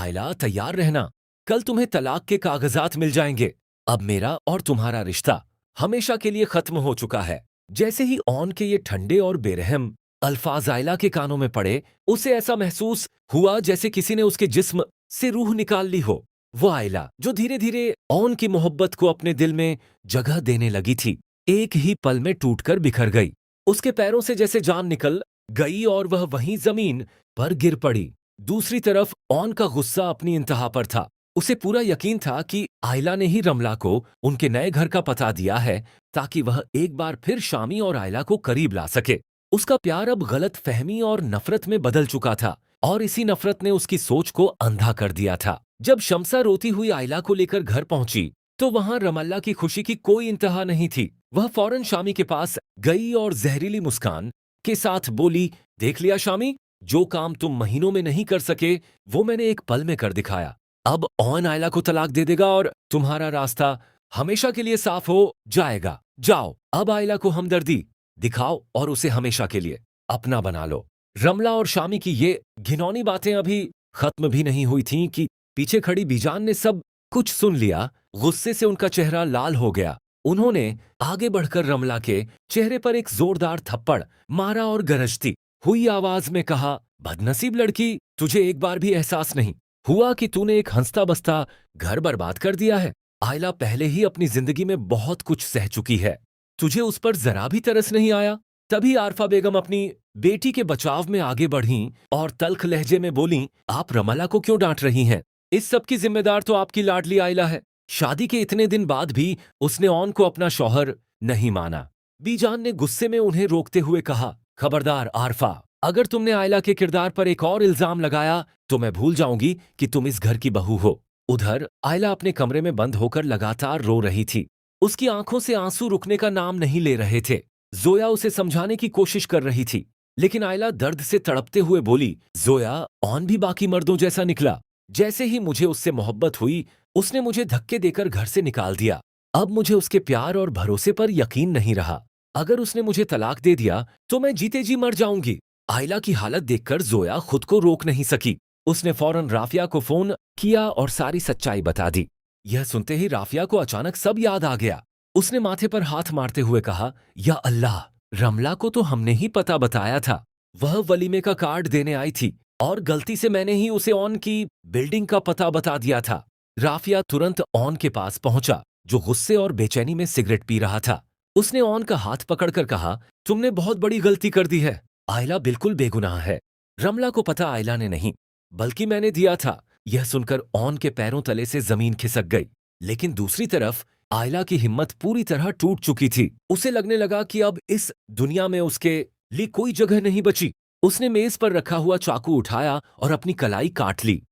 आयला तैयार रहना, कल तुम्हें तलाक के कागजात मिल जाएंगे। अब मेरा और तुम्हारा रिश्ता हमेशा के लिए खत्म हो चुका है। जैसे ही ऑन के ये ठंडे और बेरहम अल्फाज आयला के कानों में पड़े, उसे ऐसा महसूस हुआ जैसे किसी ने उसके जिस्म से रूह निकाल ली हो। वो आयला जो धीरे धीरे ऑन की मोहब्बत को अपने दिल में जगह देने लगी थी, एक ही पल में टूटकर बिखर गई। उसके पैरों से जैसे जान निकल गई और वह वहीं जमीन पर गिर पड़ी। दूसरी तरफ ऑन का गुस्सा अपनी इंतहा पर था। उसे पूरा यकीन था कि आयला ने ही रमला को उनके नए घर का पता दिया है ताकि वह एक बार फिर शामी और आयला को करीब ला सके। उसका प्यार अब गलत फहमी और नफरत में बदल चुका था और इसी नफरत ने उसकी सोच को अंधा कर दिया था। जब शम्सा रोती हुई आयला को लेकर घर पहुंची तो वहां रमल्ला की खुशी की कोई इंतहा नहीं थी। वह फौरन शामी के पास गई और जहरीली मुस्कान के साथ बोली, देख लिया शामी, जो काम तुम महीनों में नहीं कर सके वो मैंने एक पल में कर दिखाया। अब ऑन आयला को तलाक दे देगा और तुम्हारा रास्ता हमेशा के लिए साफ हो जाएगा। जाओ, अब आयला को हमदर्दी दिखाओ और उसे हमेशा के लिए अपना बना लो। रमला और शामी की ये घिनौनी बातें अभी खत्म भी नहीं हुई थीं कि पीछे खड़ी बीजान ने सब कुछ सुन लिया। गुस्से से उनका चेहरा लाल हो गया। उन्होंने आगे बढ़कर रमला के चेहरे पर एक जोरदार थप्पड़ मारा और गरजती हुई आवाज में कहा, बदनसीब लड़की, तुझे एक बार भी एहसास नहीं हुआ कि तूने एक हंसता बसता घर बर्बाद कर दिया है। आयला पहले ही अपनी जिंदगी में बहुत कुछ सह चुकी है, तुझे उस पर जरा भी तरस नहीं आया। तभी आरफा बेगम अपनी बेटी के बचाव में आगे बढ़ीं और तल्ख लहजे में बोलीं, आप रमला को क्यों डांट रही हैं? इस सब की जिम्मेदार तो आपकी लाडली आयला है। शादी के इतने दिन बाद भी उसने ऑन को अपना शौहर नहीं माना। बीजान ने गुस्से में उन्हें रोकते हुए कहा, खबरदार आरफा, अगर तुमने आयला के किरदार पर एक और इल्जाम लगाया तो मैं भूल जाऊंगी कि तुम इस घर की बहू हो। उधर आयला अपने कमरे में बंद होकर लगातार रो रही थी। उसकी आंखों से आंसू रुकने का नाम नहीं ले रहे थे। जोया उसे समझाने की कोशिश कर रही थी, लेकिन आयला दर्द से तड़पते हुए बोली, जोया, ऑन भी बाकी मर्दों जैसा निकला। जैसे ही मुझे उससे मोहब्बत हुई, उसने मुझे धक्के देकर घर से निकाल दिया। अब मुझे उसके प्यार और भरोसे पर यकीन नहीं रहा। अगर उसने मुझे तलाक दे दिया तो मैं जीते जी मर जाऊंगी। आयला की हालत देखकर जोया खुद को रोक नहीं सकी। उसने फौरन राफिया को फोन किया और सारी सच्चाई बता दी। यह सुनते ही राफिया को अचानक सब याद आ गया। उसने माथे पर हाथ मारते हुए कहा, या अल्लाह, रमला को तो हमने ही पता बताया था। वह वलीमे का कार्ड देने आई थी और गलती से मैंने ही उसे ऑन की बिल्डिंग का पता बता दिया था। राफिया तुरंत ऑन के पास पहुंचा, जो गुस्से और बेचैनी में सिगरेट पी रहा था। उसने ऑन का हाथ पकड़कर कहा, तुमने बहुत बड़ी गलती कर दी है। आयला बिल्कुल बेगुनाह है। रमला को पता आयला ने नहीं, बल्कि मैंने दिया था। यह सुनकर ऑन के पैरों तले से जमीन खिसक गई। लेकिन दूसरी तरफ आयला की हिम्मत पूरी तरह टूट चुकी थी। उसे लगने लगा कि अब इस दुनिया में उसके लिए कोई जगह नहीं बची। उसने मेज पर रखा हुआ चाकू उठाया और अपनी कलाई काट ली।